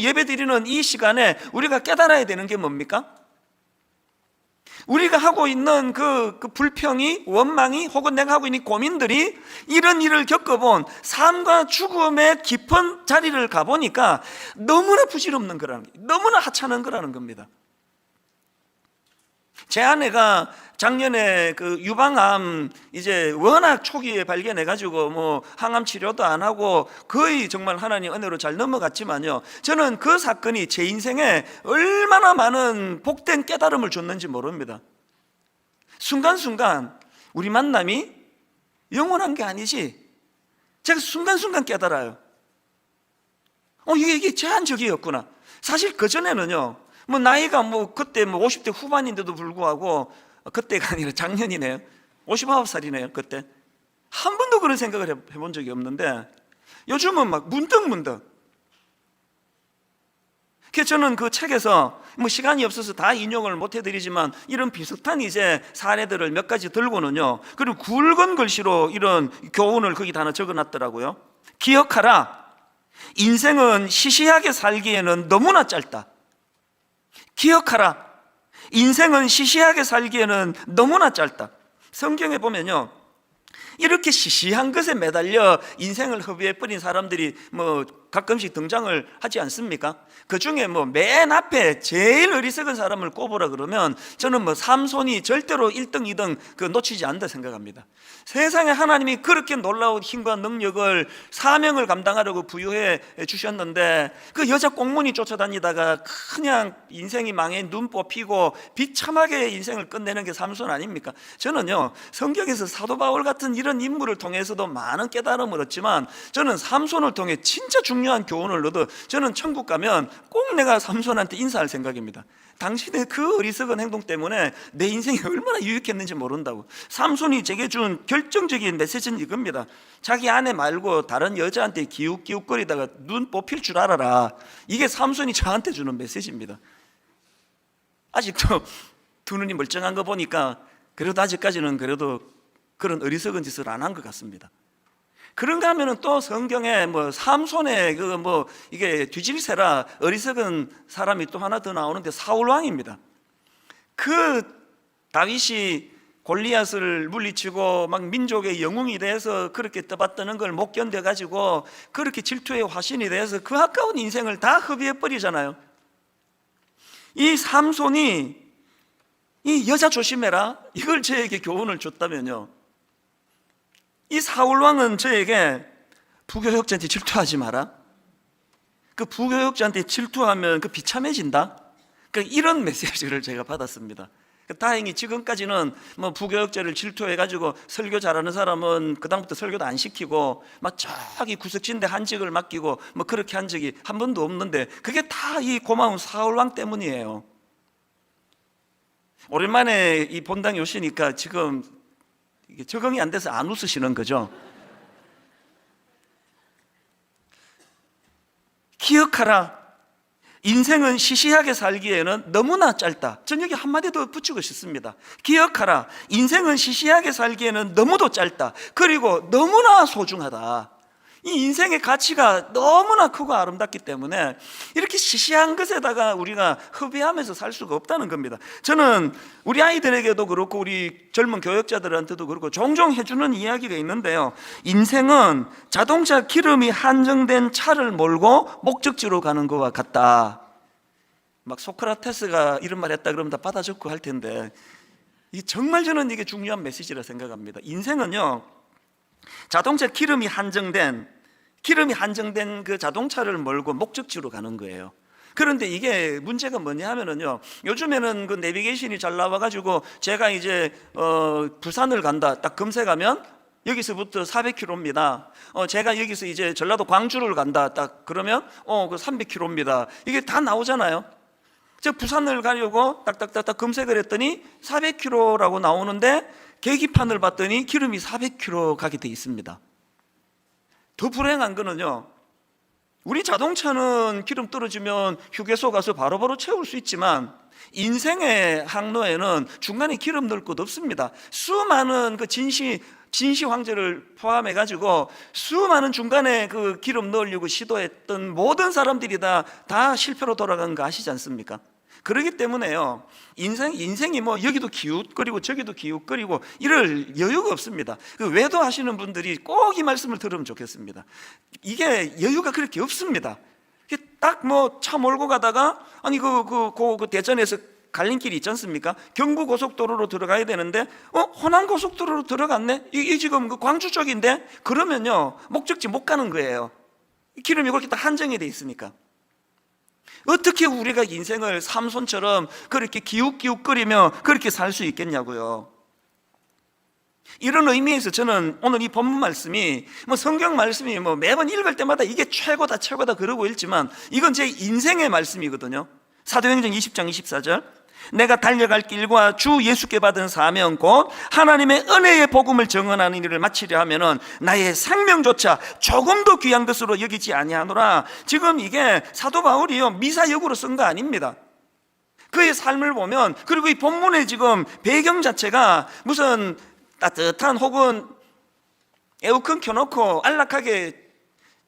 예배드리는 이 시간에 우리가 깨달아야 되는 게 뭡니까? 우리가 하고 있는 그 불평이, 원망이, 혹은 내가 하고 있는 고민들이 이런 일을 겪어본 삶과 죽음의 깊은 자리를 가보니까 너무나 부질없는 거라는 거예요. 너무나 하찮은 거라는 겁니다. 제 아내가 작년에 그 유방암 이제 워낙 초기에 발견해가지고 뭐 항암 치료도 안 하고 거의 정말 하나님 은혜로 잘 넘어갔지만요, 저는 그 사건이 제 인생에 얼마나 많은 복된 깨달음을 줬는지 모릅니다. 순간순간 우리 만남이 영원한 게 아니지, 제가 순간순간 깨달아요. 이게 제한적이었구나. 사실 그전에는요, 뭐 나이가 뭐 그때 뭐 50대 후반인데도 불구하고, 그때가 아니라 작년이네요, 59살이네요. 그때 한 번도 그런 생각을 해본 적이 없는데 요즘은 막 문득문득. 그래서 저는 그 책에서 뭐 시간이 없어서 다 인용을 못 해드리지만 이런 비슷한 이제 사례들을 몇 가지 들고는요, 그리고 굵은 글씨로 이런 교훈을 거기다 하나 적어놨더라고요. 기억하라, 인생은 시시하게 살기에는 너무나 짧다. 기억하라, 인생은 시시하게 살기에는 너무나 짧다. 성경에 보면요, 이렇게 시시한 것에 매달려 인생을 허비해버린 사람들이 뭐 가끔씩 등장을 하지 않습니까? 그 중에 뭐 맨 앞에 제일 어리석은 사람을 꼽으라 그러면 저는 뭐 삼손이 절대로 1등, 2등 그 놓치지 않는다 생각합니다. 세상에 하나님이 그렇게 놀라운 힘과 능력을, 사명을 감당하려고 부여해 주셨는데 그 여자 꽁무니 쫓아다니다가 그냥 인생이 망해 눈 뽑히고 비참하게 인생을 끝내는 게 삼손 아닙니까? 저는요, 성경에서 사도 바울 같은 이런 인물을 통해서도 많은 깨달음을 얻지만 저는 삼손을 통해 진짜 중요한 교훈을 얻어 저는 천국 가면 꼭 내가 삼손한테 인사할 생각입니다. 당신의 그 어리석은 행동 때문에 내 인생이 얼마나 유익했는지 모른다고. 삼손이 제게 준 결정적인 메시지는 이겁니다. 자기 아내 말고 다른 여자한테 기웃기웃거리다가 눈 뽑힐 줄 알아라. 이게 삼손이 저한테 주는 메시지입니다. 아직도 두 눈이 멀쩡한 거 보니까 그래도 아직까지는 그래도 그런 어리석은 짓을 안 한 것 같습니다. 그런가 하면은 또 성경에 뭐 삼손의 그 뭐 이게 뒤질세라 어리석은 사람이 또 하나 더 나오는데 사울 왕입니다. 그 다윗이 골리앗을 물리치고 막 민족의 영웅이 돼서 그렇게 떠받드는 걸 못 견뎌가지고 그렇게 질투의 화신이 돼서 그 아까운 인생을 다 허비해 버리잖아요. 이 삼손이 이 여자 조심해라 이걸 저에게 교훈을 줬다면요, 이 사울왕은 저에게 부교역자한테 질투하지 마라, 그 부교역자한테 질투하면 그 비참해진다, 이런 메시지를 제가 받았습니다. 다행히 지금까지는 뭐 부교역자를 질투해가지고 설교 잘하는 사람은 그다음부터 설교도 안 시키고 막 저기 구석진데 한직을 맡기고 뭐 그렇게 한 적이 한 번도 없는데 그게 다 이 고마운 사울왕 때문이에요. 오랜만에 이 본당에 오시니까 지금 이게 적응이 안 돼서 안 웃으시는 거죠? 기억하라, 인생은 시시하게 살기에는 너무나 짧다. 전 여기 한마디 더 붙이고 싶습니다. 기억하라, 인생은 시시하게 살기에는 너무도 짧다. 그리고 너무나 소중하다. 이 인생의 가치가 너무나 크고 아름답기 때문에 이렇게 시시한 것에다가 우리가 허비하면서 살 수가 없다는 겁니다. 저는 우리 아이들에게도 그렇고 우리 젊은 교역자들한테도 그렇고 종종 해주는 이야기가 있는데요, 인생은 자동차 기름이 한정된 차를 몰고 목적지로 가는 것과 같다. 막 소크라테스가 이런 말 했다 그러면 다 받아 적고 할 텐데 정말 저는 이게 중요한 메시지라 생각합니다. 인생은요, 자동차 기름이 한정된 그 자동차를 몰고 목적지로 가는 거예요. 그런데 이게 문제가 뭐냐 하면은요, 요즘에는 그 내비게이션이 잘 나와가지고 제가 이제 부산을 간다 딱 검색하면 여기서부터 400km입니다. 제가 여기서 이제 전라도 광주를 간다 딱 그러면 그 300km입니다. 이게 다 나오잖아요. 제가 부산을 가려고 딱딱딱딱 검색을 했더니 400km라고 나오는데 계기판을 봤더니 기름이 400km 가게 돼 있습니다. 더 불행한 거는요, 우리 자동차는 기름 떨어지면 휴게소 가서 바로바로 채울 수 있지만 인생의 항로에는 중간에 기름 넣을 것 없습니다. 수많은 그 진시 황제를 포함해 가지고 수많은 중간에 그 기름 넣으려고 시도했던 모든 사람들이 다 실패로 돌아간 거 아시지 않습니까? 그렇기 때문에요, 인생이 뭐 여기도 기웃거리고 저기도 기웃거리고 이럴 여유가 없습니다. 그 외도하시는 분들이 꼭 이 말씀을 들으면 좋겠습니다. 이게 여유가 그렇게 없습니다. 딱 뭐 차 몰고 가다가 아니 그 대전에서 갈림길이 있지 않습니까? 경부고속도로로 들어가야 되는데 호남고속도로로 들어갔네? 이 지금 그 광주 쪽인데? 그러면요 목적지 못 가는 거예요. 기름이 그렇게 다 한정이 돼 있으니까. 어떻게 우리가 인생을 삼손처럼 그렇게 기웃기웃거리며 그렇게 살 수 있겠냐고요. 이런 의미에서 저는 오늘 이 본문 말씀이 성경 말씀이 매번 읽을 때마다 이게 최고다 그러고 있지만 이건 제 인생의 말씀이거든요. 사도행전 20장 24절, 내가 달려갈 길과 주 예수께 받은 사명 곧 하나님의 은혜의 복음을 증언하는 일을 마치려 하면은 나의 생명조차 조금도 귀한 것으로 여기지 아니하노라. 지금 이게 사도 바울이요 미사역으로 쓴 거 아닙니다. 그의 삶을 보면, 그리고 이 본문의 지금 배경 자체가 무슨 따뜻한 혹은 에어컨 켜놓고 안락하게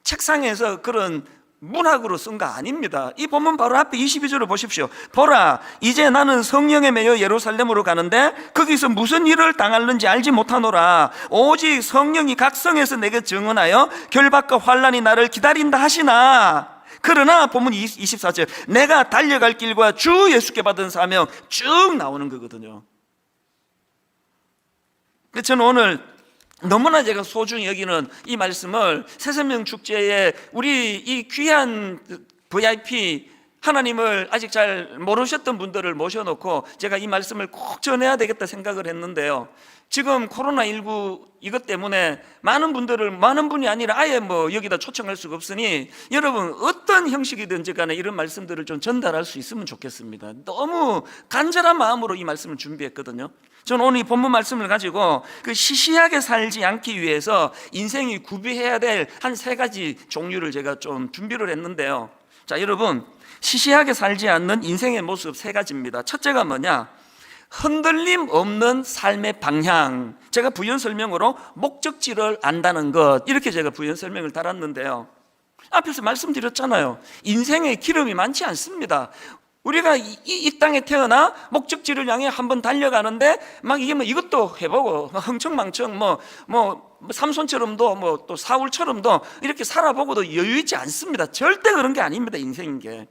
책상에서 그런 문학으로 쓴 거 아닙니다. 이 본문 바로 앞에 22절을 보십시오. 보라, 이제 나는 성령에 매여 예루살렘으로 가는데 거기서 무슨 일을 당할는지 알지 못하노라. 오직 성령이 각성해서 내게 증언하여 결박과 환난이 나를 기다린다 하시나. 그러나 본문 24절, 내가 달려갈 길과 주 예수께 받은 사명 쭉 나오는 거거든요. 저는 오늘 너무나 제가 소중히 여기는 이 말씀을 새생명 축제에 우리 이 귀한 VIP 하나님을 아직 잘 모르셨던 분들을 모셔놓고 제가 이 말씀을 꼭 전해야 되겠다 생각을 했는데요, 지금 코로나19 이것 때문에 많은 분이 아니라 아예 여기다 초청할 수가 없으니 여러분 어떤 형식이든지 간에 이런 말씀들을 좀 전달할 수 있으면 좋겠습니다. 너무 간절한 마음으로 이 말씀을 준비했거든요. 저는 오늘 이 본문 말씀을 가지고 그 시시하게 살지 않기 위해서 인생이 구비해야 될 한 3가지 종류를 제가 좀 준비를 했는데요. 자, 여러분, 시시하게 살지 않는 인생의 모습 3가지입니다. 첫째가 뭐냐? 흔들림 없는 삶의 방향. 제가 부연 설명으로 목적지를 안다는 것, 이렇게 제가 부연 설명을 달았는데요, 앞에서 말씀드렸잖아요. 인생에 기름이 많지 않습니다. 우리가 이 땅에 태어나 목적지를 향해 한번 달려가는데 막 이게 이것도 해보고 흥청망청 삼손처럼도 또 사울처럼도 이렇게 살아보고도 여유 있지 않습니다. 절대 그런 게 아닙니다. 인생인 게.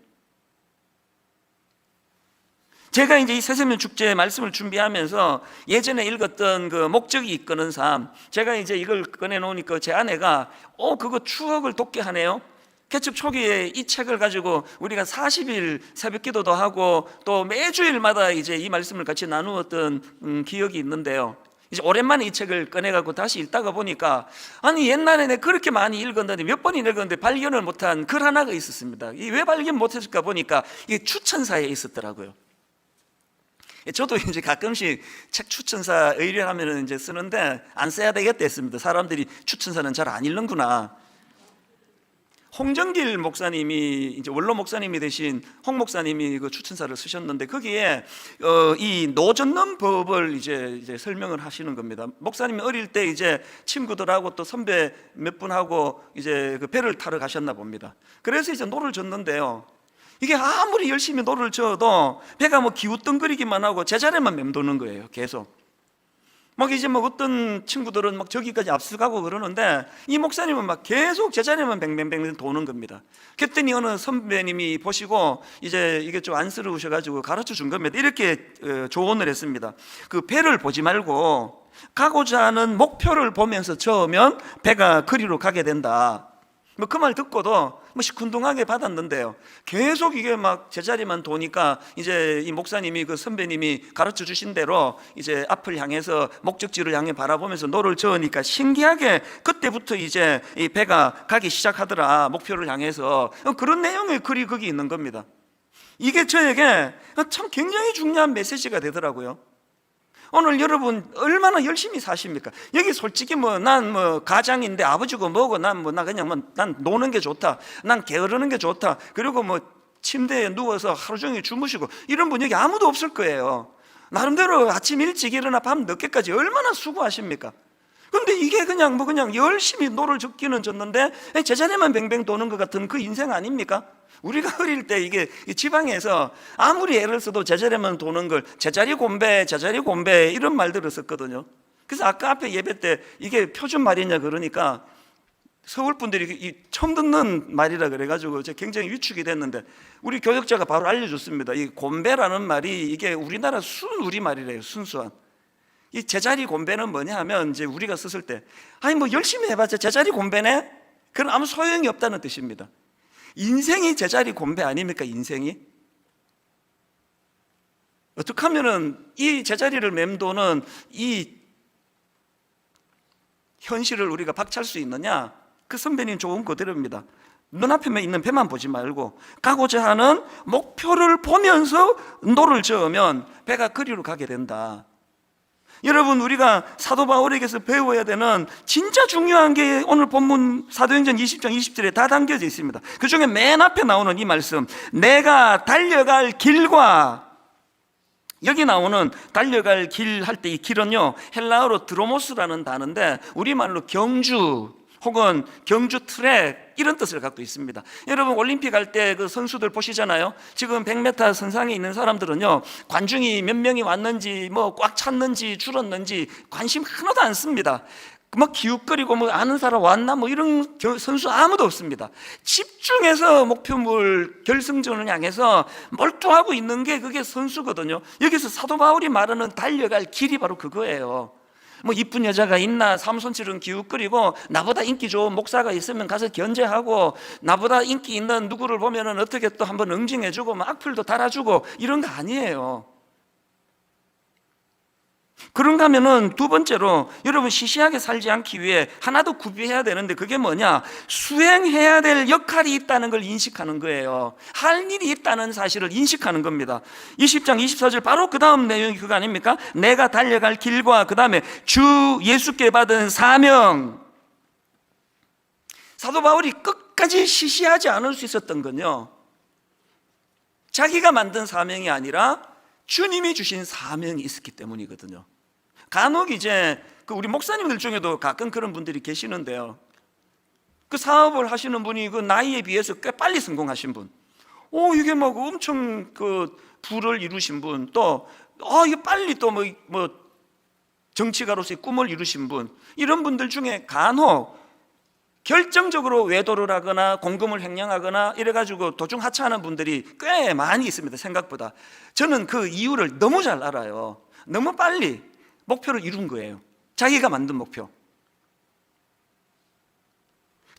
제가 이제 이 새생명 축제 말씀을 준비하면서 예전에 읽었던 그 목적이 이끄는 삶, 제가 이제 이걸 꺼내놓으니까 제 아내가 그거 추억을 돋게 하네요. 개척 초기에 이 책을 가지고 우리가 40일 새벽 기도도 하고 또 매주일마다 이제 이 말씀을 같이 나누었던 기억이 있는데요, 이제 오랜만에 이 책을 꺼내갖고 다시 읽다가 보니까 아니 옛날에 내가 그렇게 많이 읽었는데 몇 번이나 읽었는데 발견을 못한 글 하나가 있었습니다. 왜 발견 못했을까 보니까 이게 추천사에 있었더라고요. 저도 이제 가끔씩 책 추천사 의뢰하면 이제 쓰는데 안 써야 되겠다 했습니다. 사람들이 추천사는 잘 안 읽는구나. 홍정길 목사님이 이제 원로 목사님이 되신 홍 목사님이 그 추천사를 쓰셨는데 거기에 이 노젓는 법을 이제 설명을 하시는 겁니다. 목사님이 어릴 때 이제 친구들하고 또 선배 몇 분하고 이제 그 배를 타러 가셨나 봅니다. 그래서 이제 노를 젓는데요, 이게 아무리 열심히 노를 저어도 배가 기웃덩거리기만 하고 제자리만 맴도는 거예요. 계속 이제 어떤 친구들은 저기까지 앞서가고 그러는데 이 목사님은 계속 제자리만 뱅뱅뱅 도는 겁니다. 그랬더니 어느 선배님이 보시고 이제 이게 좀 안쓰러우셔가지고 가르쳐 준 겁니다. 이렇게 조언을 했습니다. 그 배를 보지 말고 가고자 하는 목표를 보면서 저으면 배가 그리로 가게 된다. 그 말 듣고도 시큰둥하게 받았는데요, 계속 이게 제자리만 도니까 이제 이 목사님이 그 선배님이 가르쳐 주신 대로 이제 앞을 향해서 목적지를 향해 바라보면서 노를 저으니까 신기하게 그때부터 이제 이 배가 가기 시작하더라. 목표를 향해서. 그런 내용의 글이 거기 있는 겁니다. 이게 저에게 참 굉장히 중요한 메시지가 되더라고요. 오늘 여러분 얼마나 열심히 사십니까? 여기 솔직히 난 가장인데 아버지고 뭐고 난 그냥 난 노는 게 좋다, 난 게으르는 게 좋다, 그리고 침대에 누워서 하루 종일 주무시고 이런 분 여기 아무도 없을 거예요. 나름대로 아침 일찍 일어나 밤 늦게까지 얼마나 수고하십니까? 그런데 이게 그냥 열심히 노를 젓기는 졌는데 제자리만 뱅뱅 도는 것 같은 그 인생 아닙니까? 우리가 어릴 때 이게 지방에서 아무리 애를 써도 제자리만 도는 걸 제자리 곰배 이런 말들을 썼거든요. 그래서 아까 앞에 예배 때 이게 표준 말이냐 그러니까 서울 분들이 처음 듣는 말이라 그래가지고 제가 굉장히 위축이 됐는데 우리 교역자가 바로 알려줬습니다. 이 곰배라는 말이 이게 우리나라 순우리 말이래요. 순수한. 이 제자리 곰배는 뭐냐 하면 이제 우리가 썼을 때 아니 뭐 열심히 해봤자 제자리 곰배네? 그건 아무 소용이 없다는 뜻입니다. 인생이 제자리 곰배 아닙니까? 인생이 어떻게 하면은 이 제자리를 맴도는 이 현실을 우리가 박차할 수 있느냐? 그 선배님 좋은 그대로입니다. 눈앞에 있는 배만 보지 말고 가고자 하는 목표를 보면서 노를 저으면 배가 그리로 가게 된다. 여러분, 우리가 사도 바울에게서 배워야 되는 진짜 중요한 게 오늘 본문 사도행전 20장 20절에 다 담겨져 있습니다. 그 중에 맨 앞에 나오는 이 말씀, 내가 달려갈 길과, 여기 나오는 달려갈 길 할 때 이 길은요 헬라어로 드로모스라는 단어인데 우리말로 경주 혹은 경주 트랙 이런 뜻을 갖고 있습니다. 여러분, 올림픽 할 때 그 선수들 보시잖아요. 지금 100m 선상에 있는 사람들은요 관중이 몇 명이 왔는지 뭐 꽉 찼는지 줄었는지 관심 하나도 안 씁니다. 뭐 기웃거리고 뭐 아는 사람 왔나 뭐 이런 선수 아무도 없습니다. 집중해서 목표물 결승전을 향해서 몰두하고 있는 게 그게 선수거든요. 여기서 사도 바울이 말하는 달려갈 길이 바로 그거예요. 뭐 이쁜 여자가 있나, 삼손질은 기웃거리고, 나보다 인기 좋은 목사가 있으면 가서 견제하고, 나보다 인기 있는 누구를 보면은 어떻게 또 한번 응징해주고 뭐 악플도 달아주고 이런 거 아니에요. 그런가 하면은 두 번째로 여러분 시시하게 살지 않기 위해 하나 더 구비해야 되는데 그게 뭐냐? 수행해야 될 역할이 있다는 걸 인식하는 거예요. 할 일이 있다는 사실을 인식하는 겁니다. 20장 24절 바로 그 다음 내용이 그거 아닙니까? 내가 달려갈 길과 그 다음에 주 예수께 받은 사명. 사도 바울이 끝까지 시시하지 않을 수 있었던 건요 자기가 만든 사명이 아니라 주님이 주신 사명이 있었기 때문이거든요. 간혹 이제 우리 목사님들 중에도 가끔 그런 분들이 계시는데요. 그 사업을 하시는 분이 그 나이에 비해서 꽤 빨리 성공하신 분, 이게 막 엄청 그 부를 이루신 분, 또 이게 빨리 또 뭐 정치가로서의 꿈을 이루신 분, 이런 분들 중에 간혹 결정적으로 외도를 하거나 공금을 횡령하거나 이래가지고 도중 하차하는 분들이 꽤 많이 있습니다. 생각보다. 저는 그 이유를 너무 잘 알아요. 너무 빨리 목표를 이룬 거예요. 자기가 만든 목표.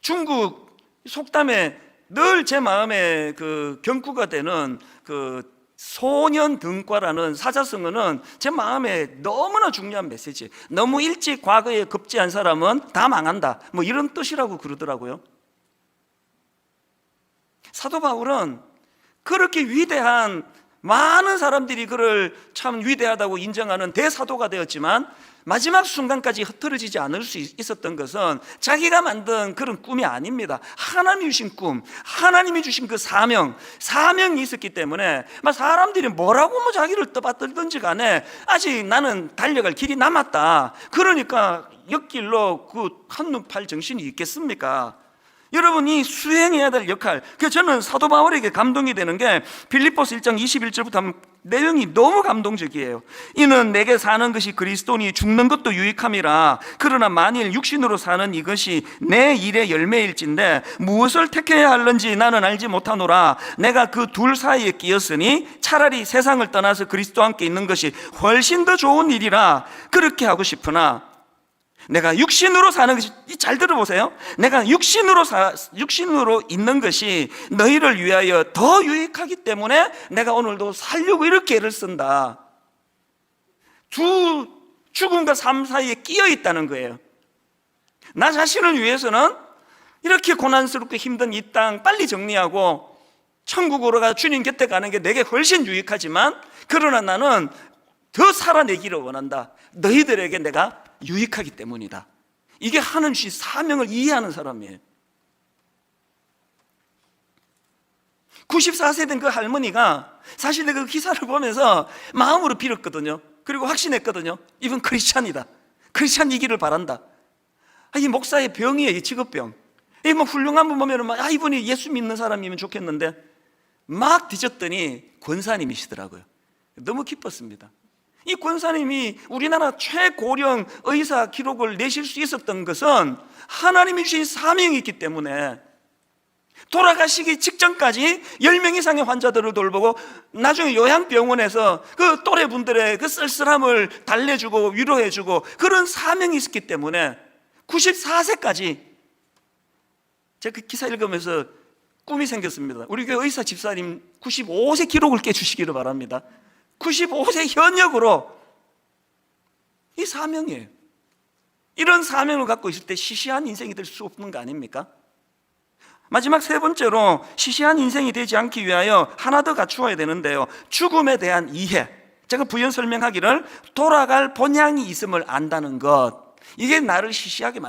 중국 속담에 늘 제 마음에 그 경구가 되는 그 소년등과라는 사자성어는 제 마음에 너무나 중요한 메시지. 너무 일찍 과거에 급제한 사람은 다 망한다, 뭐 이런 뜻이라고 그러더라고요. 사도 바울은 그렇게 위대한, 많은 사람들이 그를 참 위대하다고 인정하는 대사도가 되었지만 마지막 순간까지 흐트러지지 않을 수 있었던 것은 자기가 만든 그런 꿈이 아닙니다. 하나님이 주신 꿈, 하나님이 주신 그 사명이 있었기 때문에 막 사람들이 뭐라고 뭐 자기를 떠받들든지 간에 아직 나는 달려갈 길이 남았다. 그러니까 옆길로 그 한눈 팔 정신이 있겠습니까? 여러분이 수행해야 될 역할, 그래서 저는 사도 바울에게 감동이 되는 게 빌립보서 1장 21절부터 하면 내용이 너무 감동적이에요. 이는 내게 사는 것이 그리스도니 죽는 것도 유익함이라. 그러나 만일 육신으로 사는 이것이 내 일의 열매일진데 무엇을 택해야 할는지 나는 알지 못하노라. 내가 그 둘 사이에 끼었으니 차라리 세상을 떠나서 그리스도와 함께 있는 것이 훨씬 더 좋은 일이라. 그렇게 하고 싶으나 내가 육신으로 사는 것이, 잘 들어보세요. 내가 육신으로 있는 것이 너희를 위하여 더 유익하기 때문에 내가 오늘도 살려고 이렇게 애를 쓴다. 두 죽음과 삶 사이에 끼어 있다는 거예요. 나 자신을 위해서는 이렇게 고난스럽고 힘든 이 땅 빨리 정리하고 천국으로 가 주님 곁에 가는 게 내게 훨씬 유익하지만, 그러나 나는 더 살아내기를 원한다. 너희들에게 내가 유익하기 때문이다. 이게 하나님 주신 사명을 이해하는 사람이에요. 94세 된 그 할머니가 사실 내가 그 기사를 보면서 마음으로 빌었거든요. 그리고 확신했거든요. 이분 크리스찬이다. 크리스찬이기를 바란다. 이 목사의 병이에요, 이 직업병. 이 뭐 훌륭한 분 보면은 막 이분이 예수 믿는 사람이면 좋겠는데 막 뒤졌더니 권사님이시더라고요. 너무 기뻤습니다. 이 권사님이 우리나라 최고령 의사 기록을 내실 수 있었던 것은 하나님이 주신 사명이 있기 때문에 돌아가시기 직전까지 10명 이상의 환자들을 돌보고 나중에 요양병원에서 그 또래분들의 그 쓸쓸함을 달래주고 위로해주고 그런 사명이 있었기 때문에 94세까지 제가 그 기사 읽으면서 꿈이 생겼습니다. 우리 교회 의사 집사님 95세 기록을 깨주시기를 바랍니다. 95세 현역으로 이 사명이에요. 이런 사명을 갖고 있을 때 시시한 인생이 될 수 없는 거 아닙니까? 마지막 세 번째로 시시한 인생이 되지 않기 위하여 하나 더 갖추어야 되는데요, 죽음에 대한 이해. 제가 부연 설명하기를 돌아갈 본향이 있음을 안다는 것, 이게 나를 시시하게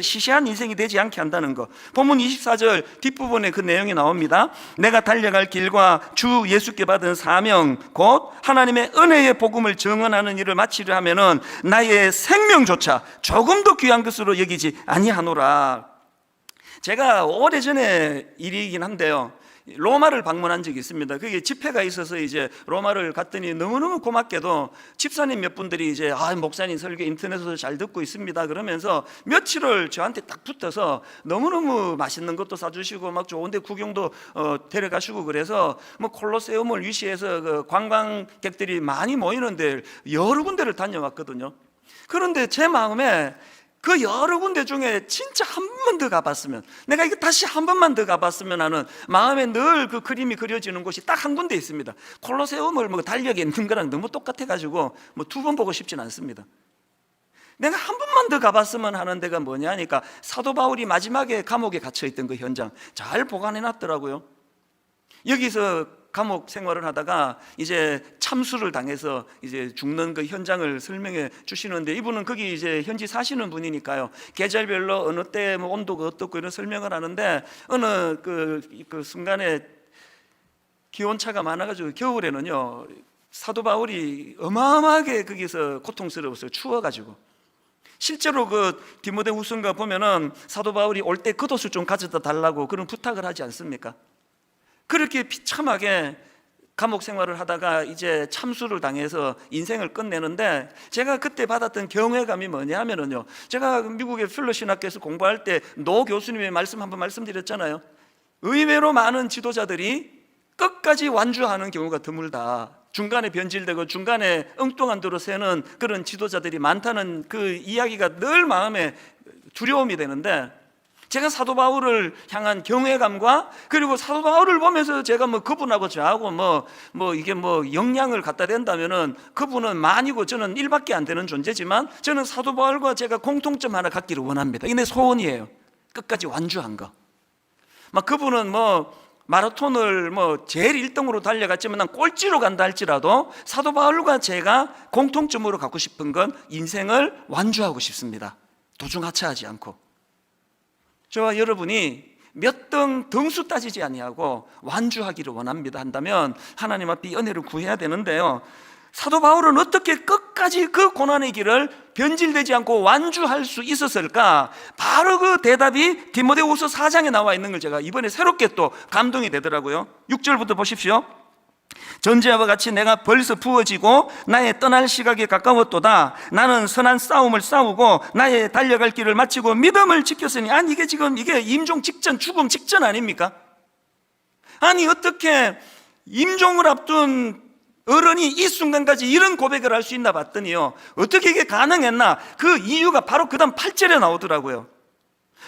시시한 인생이 되지 않게 한다는 것. 본문 24절 뒷부분에 그 내용이 나옵니다. 내가 달려갈 길과 주 예수께 받은 사명 곧 하나님의 은혜의 복음을 증언하는 일을 마치려 하면은 나의 생명조차 조금 더 귀한 것으로 여기지 아니하노라. 제가 오래전에 일이긴 한데요, 로마를 방문한 적이 있습니다. 그게 집회가 있어서 이제 로마를 갔더니 너무너무 고맙게도 집사님 몇 분들이 이제 목사님 설교 인터넷에서 잘 듣고 있습니다 그러면서 며칠을 저한테 딱 붙어서 너무너무 맛있는 것도 사주시고 막 좋은데 구경도 데려가시고 그래서 뭐 콜로세움을 위시해서 그 관광객들이 많이 모이는데 여러 군데를 다녀왔거든요. 그런데 제 마음에 그 여러 군데 중에 진짜 한 번 더 가봤으면, 내가 이거 다시 한 번만 더 가봤으면 하는 마음에 늘 그 그림이 그려지는 곳이 딱 한 군데 있습니다. 콜로세움을 뭐 달력에 있는 거랑 너무 똑같아가지고 뭐 두 번 보고 싶진 않습니다. 내가 한 번만 더 가봤으면 하는 데가 뭐냐 하니까 사도 바울이 마지막에 감옥에 갇혀있던 그 현장 잘 보관해놨더라고요. 여기서 감옥 생활을 하다가 이제 참수를 당해서 이제 죽는 그 현장을 설명해 주시는데, 이분은 거기 이제 현지 사시는 분이니까요, 계절별로 어느 때 뭐 온도가 어떻고 이런 설명을 하는데, 어느 그 순간에 기온차가 많아가지고 겨울에는요 사도 바울이 어마어마하게 거기서 고통스러웠어요. 추워가지고. 실제로 그 디모데후서인가 보면은 사도 바울이 올 때 겉옷을 좀 가져다 달라고 그런 부탁을 하지 않습니까? 그렇게 비참하게 감옥 생활을 하다가 이제 참수를 당해서 인생을 끝내는데, 제가 그때 받았던 경외감이 뭐냐 하면은요, 제가 미국의 필로신학교에서 공부할 때 노 교수님의 말씀 한번 말씀드렸잖아요. 의외로 많은 지도자들이 끝까지 완주하는 경우가 드물다. 중간에 변질되고 중간에 엉뚱한 도로 새는 그런 지도자들이 많다는 그 이야기가 늘 마음에 두려움이 되는데, 제가 사도 바울을 향한 경외감과 그리고 사도 바울을 보면서 제가 뭐 그분하고 저하고 뭐 이게 뭐 영향을 갖다 댄다면은 그분은 만이고 저는 1밖에 안 되는 존재지만, 저는 사도 바울과 제가 공통점 하나 갖기를 원합니다. 이게 내 소원이에요. 끝까지 완주한 거. 막 그분은 뭐 마라톤을 뭐 제일 1등으로 달려갔지만 난 꼴찌로 간다 할지라도 사도 바울과 제가 공통점으로 갖고 싶은 건 인생을 완주하고 싶습니다. 도중하차하지 않고. 저와 여러분이 몇 등 등수 따지지 아니하고 완주하기를 원합니다 한다면 하나님 앞에 은혜를 구해야 되는데요, 사도 바울은 어떻게 끝까지 그 고난의 길을 변질되지 않고 완주할 수 있었을까? 바로 그 대답이 디모데후서 4장에 나와 있는 걸 제가 이번에 새롭게 또 감동이 되더라고요. 6절부터 보십시오. 전제와 같이 내가 벌써 부어지고 나의 떠날 시각이 가까웠도다. 나는 선한 싸움을 싸우고 나의 달려갈 길을 마치고 믿음을 지켰으니. 아니 이게 지금 이게 임종 직전, 죽음 직전 아닙니까? 아니 어떻게 임종을 앞둔 어른이 이 순간까지 이런 고백을 할 수 있나 봤더니요, 어떻게 이게 가능했나? 그 이유가 바로 그 다음 8절에 나오더라고요.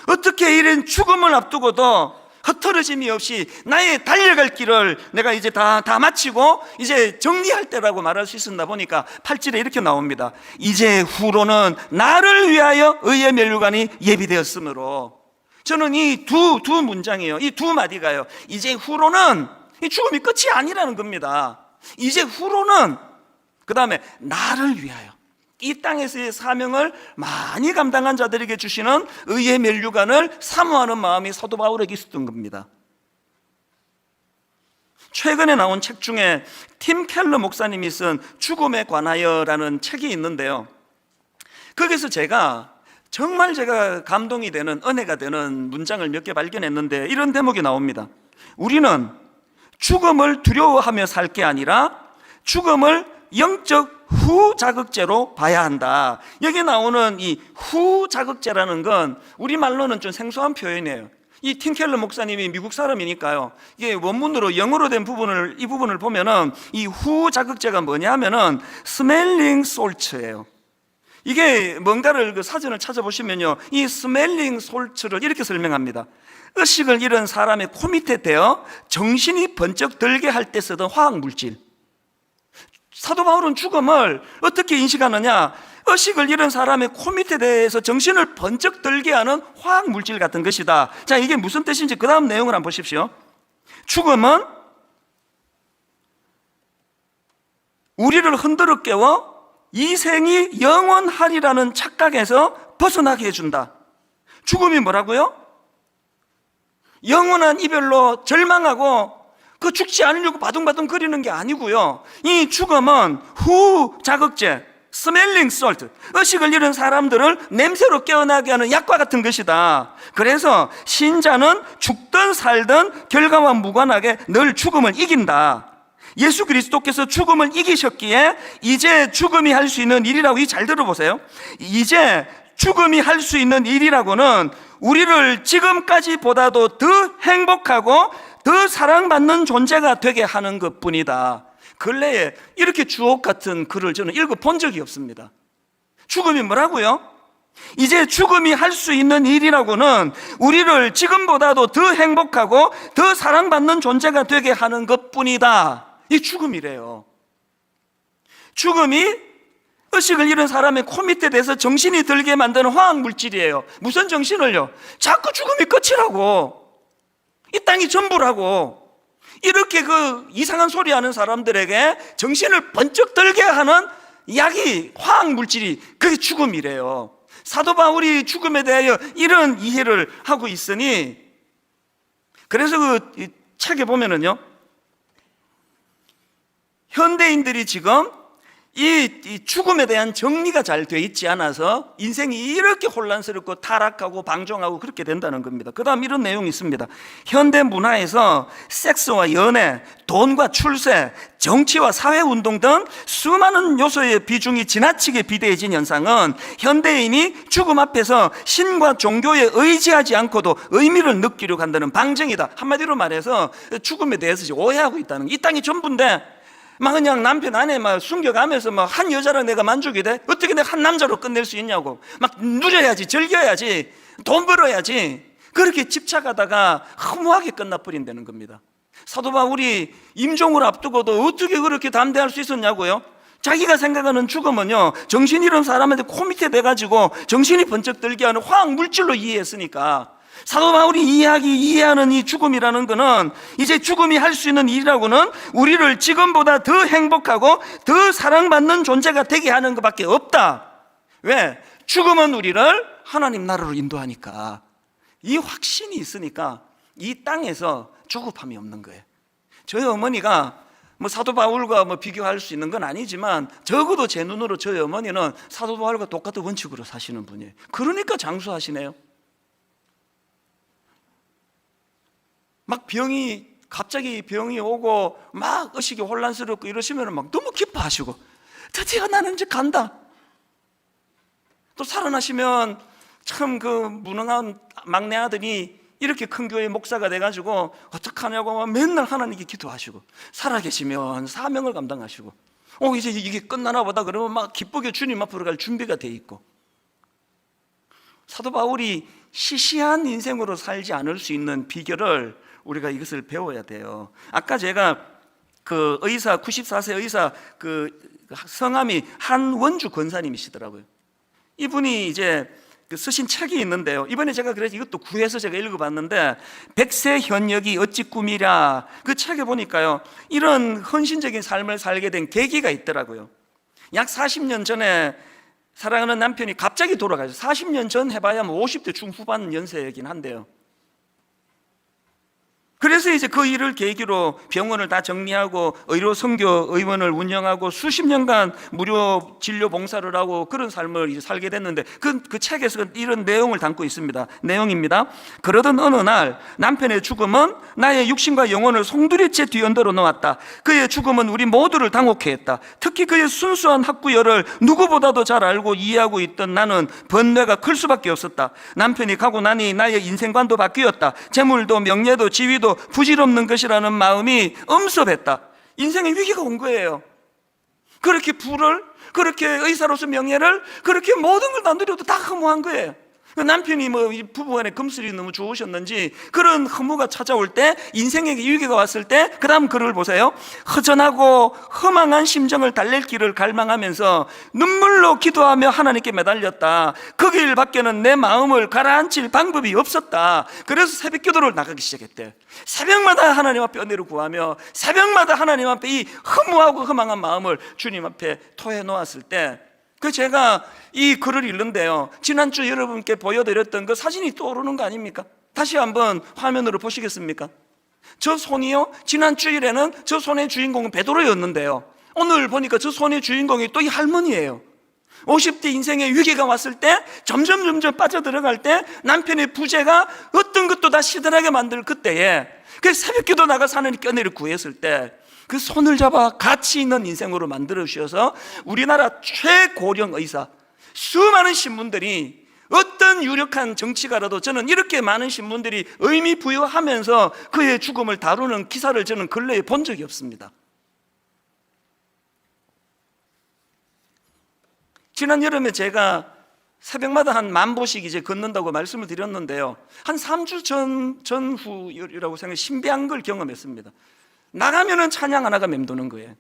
어떻게 이런 죽음을 앞두고도 흐트러짐이 없이 나의 달려갈 길을 내가 이제 다 마치고 이제 정리할 때라고 말할 수 있었나 보니까 8절에 이렇게 나옵니다. 이제 후로는 나를 위하여 의의 면류관이 예비되었으므로. 저는 이 두 문장이에요. 이 두 마디가요, 이제 후로는 이 죽음이 끝이 아니라는 겁니다. 이제 후로는, 그 다음에 나를 위하여 이 땅에서의 사명을 많이 감당한 자들에게 주시는 의의 면류관을 사모하는 마음이 사도 바울에게 있었던 겁니다. 최근에 나온 책 중에 팀 켈러 목사님이 쓴 죽음에 관하여라는 책이 있는데요, 거기서 제가 정말 제가 감동이 되는, 은혜가 되는 문장을 몇 개 발견했는데 이런 대목이 나옵니다. 우리는 죽음을 두려워하며 살 게 아니라 죽음을 영적 후자극제로 봐야 한다. 여기 나오는 이 후자극제라는 건 우리말로는 좀 생소한 표현이에요. 이 팀켈러 목사님이 미국 사람이니까요, 이게 원문으로 영어로 된 부분을, 이 부분을 보면은 이 후자극제가 뭐냐면은 스멜링 솔츠예요. 이게 뭔가를 그 사전을 찾아보시면요, 이 스멜링 솔츠를 이렇게 설명합니다. 의식을 잃은 사람의 코 밑에 대어 정신이 번쩍 들게 할 때 쓰던 화학물질. 사도 바울은 죽음을 어떻게 인식하느냐? 의식을 잃은 사람의 코 밑에 대해서 정신을 번쩍 들게 하는 화학물질 같은 것이다. 자, 이게 무슨 뜻인지 그 다음 내용을 한번 보십시오. 죽음은 우리를 흔들어 깨워 이 생이 영원하리라는 착각에서 벗어나게 해준다. 죽음이 뭐라고요? 영원한 이별로 절망하고 그 죽지 않으려고 바둥바둥 거리는 게 아니고요, 이 죽음은 후자극제, 스멜링 솔트, 의식을 잃은 사람들을 냄새로 깨어나게 하는 약과 같은 것이다. 그래서 신자는 죽든 살든 결과와 무관하게 늘 죽음을 이긴다. 예수 그리스도께서 죽음을 이기셨기에 이제 죽음이 할 수 있는 일이라고, 잘 들어보세요. 이제 죽음이 할 수 있는 일이라고는 우리를 지금까지보다도 더 행복하고 더 사랑받는 존재가 되게 하는 것뿐이다. 근래에 이렇게 주옥 같은 글을 저는 읽어본 적이 없습니다. 죽음이 뭐라고요? 이제 죽음이 할 수 있는 일이라고는 우리를 지금보다도 더 행복하고 더 사랑받는 존재가 되게 하는 것뿐이다. 이 죽음이래요. 죽음이 의식을 잃은 사람의 코 밑에 대서 정신이 들게 만드는 화학물질이에요. 무슨 정신을요? 자꾸 죽음이 끝이라고, 이 땅이 전부라고, 이렇게 그 이상한 소리 하는 사람들에게 정신을 번쩍 들게 하는 약이, 화학물질이, 그게 죽음이래요. 사도 바울이 죽음에 대하여 이런 이해를 하고 있으니, 그래서 그 책에 보면은요, 현대인들이 지금 이 죽음에 대한 정리가 잘 돼 있지 않아서 인생이 이렇게 혼란스럽고 타락하고 방종하고 그렇게 된다는 겁니다. 그 다음 이런 내용이 있습니다. 현대 문화에서 섹스와 연애, 돈과 출세, 정치와 사회운동 등 수많은 요소의 비중이 지나치게 비대해진 현상은 현대인이 죽음 앞에서 신과 종교에 의지하지 않고도 의미를 느끼려고 한다는 방증이다. 한마디로 말해서 죽음에 대해서 오해하고 있다는 거예요. 이 땅이 전부인데 막 그냥 남편 아내 막 숨겨가면서 막 한 여자랑 내가 만족이 돼? 어떻게 내가 한 남자로 끝낼 수 있냐고. 막 누려야지, 즐겨야지, 돈 벌어야지. 그렇게 집착하다가 허무하게 끝나버린다는 겁니다. 사도 바울이 임종을 앞두고도 어떻게 그렇게 담대할 수 있었냐고요? 자기가 생각하는 죽음은요, 정신 잃은 사람한테 코 밑에 대가지고 정신이 번쩍 들게 하는 화학 물질로 이해했으니까, 사도 바울이 이해하는 이 죽음이라는 것은 이제 죽음이 할 수 있는 일이라고는 우리를 지금보다 더 행복하고 더 사랑받는 존재가 되게 하는 것밖에 없다. 왜? 죽음은 우리를 하나님 나라로 인도하니까. 이 확신이 있으니까 이 땅에서 조급함이 없는 거예요. 저희 어머니가 뭐 사도 바울과 뭐 비교할 수 있는 건 아니지만 적어도 제 눈으로 저희 어머니는 사도 바울과 똑같은 원칙으로 사시는 분이에요. 그러니까 장수하시네요. 막 갑자기 병이 오고 막 의식이 혼란스럽고 이러시면 막 너무 기뻐하시고, 드디어 나는 이제 간다. 또 살아나시면 참 그 무능한 막내 아들이 이렇게 큰 교회 목사가 돼가지고 어떡하냐고 맨날 하나님께 기도하시고, 살아계시면 사명을 감당하시고, 이제 이게 끝나나 보다 그러면 막 기쁘게 주님 앞으로 갈 준비가 돼 있고. 사도 바울이 시시한 인생으로 살지 않을 수 있는 비결을 우리가 이것을 배워야 돼요. 아까 제가 그 의사, 94세 의사, 그 성함이 한원주 권사님이시더라고요. 이분이 이제 쓰신 책이 있는데요, 이번에 제가 그래서 이것도 구해서 제가 읽어봤는데, 백세 현역이 어찌 꿈이랴. 그 책에 보니까요, 이런 헌신적인 삶을 살게 된 계기가 있더라고요. 약 40년 전에 사랑하는 남편이 갑자기 돌아가셨어요. 40년 전 해봐야 뭐 50대 중후반 연세이긴 한데요. 그래서 이제 그 일을 계기로 병원을 다 정리하고 의료 선교 의원을 운영하고 수십 년간 무료 진료 봉사를 하고 그런 삶을 이제 살게 됐는데 그 책에서 이런 내용을 담고 있습니다. 내용입니다. 그러던 어느 날 남편의 죽음은 나의 육신과 영혼을 송두리째 뒤흔들어 놓았다. 그의 죽음은 우리 모두를 당혹해 했다. 특히 그의 순수한 학구열을 누구보다도 잘 알고 이해하고 있던 나는 번뇌가 클 수밖에 없었다. 남편이 가고 나니 나의 인생관도 바뀌었다. 재물도 명예도 지위도 부질없는 것이라는 마음이 엄습했다. 인생의 위기가 온 거예요. 그렇게 부를, 그렇게 의사로서 명예를, 그렇게 모든 걸 다 누려도 다 허무한 거예요. 남편이 부부간에 금슬이 너무 좋으셨는지 그런 허무가 찾아올 때, 인생의 위기가 왔을 때, 그 다음 글을 보세요. 허전하고 허망한 심정을 달랠 길을 갈망하면서 눈물로 기도하며 하나님께 매달렸다. 그 길 밖에는 내 마음을 가라앉힐 방법이 없었다. 그래서 새벽 기도를 나가기 시작했대. 새벽마다 하나님 앞에 은혜를 구하며 새벽마다 하나님 앞에 이 허무하고 허망한 마음을 주님 앞에 토해 놓았을 때, 제가 이 글을 읽는데요, 지난주 여러분께 보여드렸던 그 사진이 떠오르는 거 아닙니까? 다시 한번 화면으로 보시겠습니까? 저 손이요, 지난 주일에는 저 손의 주인공은 베드로였는데요, 오늘 보니까 저 손의 주인공이 또 이 할머니예요. 50대 인생의 위기가 왔을 때, 점점 빠져들어갈 때, 남편의 부재가 어떤 것도 다 시들하게 만들 그때에, 그 새벽 기도 나가서 하나님께 은혜를 구했을 때, 그 손을 잡아 가치 있는 인생으로 만들어 주셔서 우리나라 최고령 의사, 수많은 신문들이, 어떤 유력한 정치가라도 저는 이렇게 많은 신문들이 의미 부여하면서 그의 죽음을 다루는 기사를 저는 근래에 본 적이 없습니다. 지난 여름에 제가 새벽마다 한 10,000보씩 이제 걷는다고 말씀을 드렸는데요, 한 3주 전후라고 생각해 신비한 걸 경험했습니다. 나가면은 찬양 하나가 맴도는 거예요.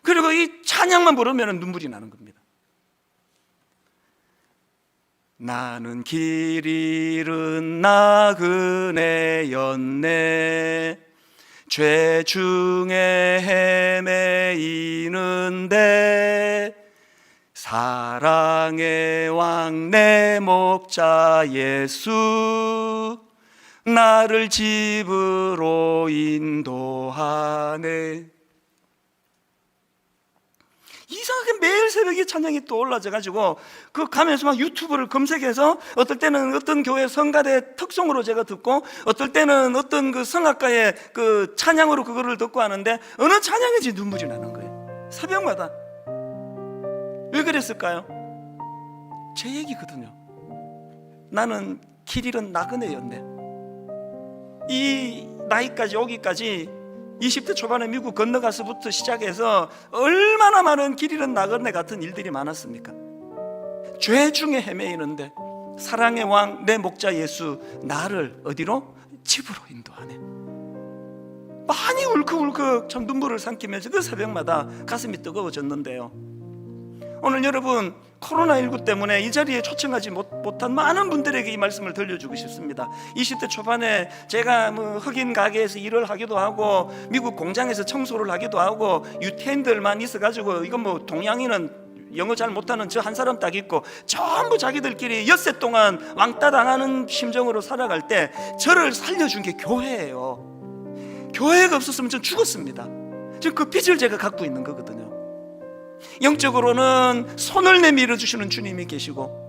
그리고 이 찬양만 부르면 눈물이 나는 겁니다. 나는 길 잃은 나그네였네, 죄 중에 헤매이는데 사랑의 왕 내 목자 예수 나를 집으로 인도하네. 이상하게 매일 새벽에 찬양이 또 올라져가지고 가면서 막 유튜브를 검색해서 어떨 때는 어떤 교회 성가대 특송으로 제가 듣고, 어떨 때는 어떤 그 성악가의 그 찬양으로 그거를 듣고 하는데 어느 찬양인지 눈물이 나는 거예요. 새벽마다. 왜 그랬을까요? 제 얘기거든요. 나는 길 잃은 나그네였네. 이 나이까지 오기까지 20대 초반에 미국 건너가서부터 시작해서 얼마나 많은 길 잃은 나그네 같은 일들이 많았습니까? 죄 중에 헤매이는데 사랑의 왕 내 목자 예수 나를 어디로? 집으로 인도하네. 많이 울컥울컥 참 눈물을 삼키면서 그 새벽마다 가슴이 뜨거워졌는데요, 오늘 여러분 코로나19 때문에 이 자리에 초청하지 못한 많은 분들에게 이 말씀을 들려주고 싶습니다. 20대 초반에 제가 흑인 가게에서 일을 하기도 하고 미국 공장에서 청소를 하기도 하고 유태인들만 있어가지고 이건 동양인은 영어 잘 못하는 저 한 사람 딱 있고 전부 자기들끼리 엿새 동안 왕따 당하는 심정으로 살아갈 때 저를 살려준 게 교회예요. 교회가 없었으면 전 죽었습니다. 지금 그 빚을 제가 갖고 있는 거거든요. 영적으로는 손을 내밀어 주시는 주님이 계시고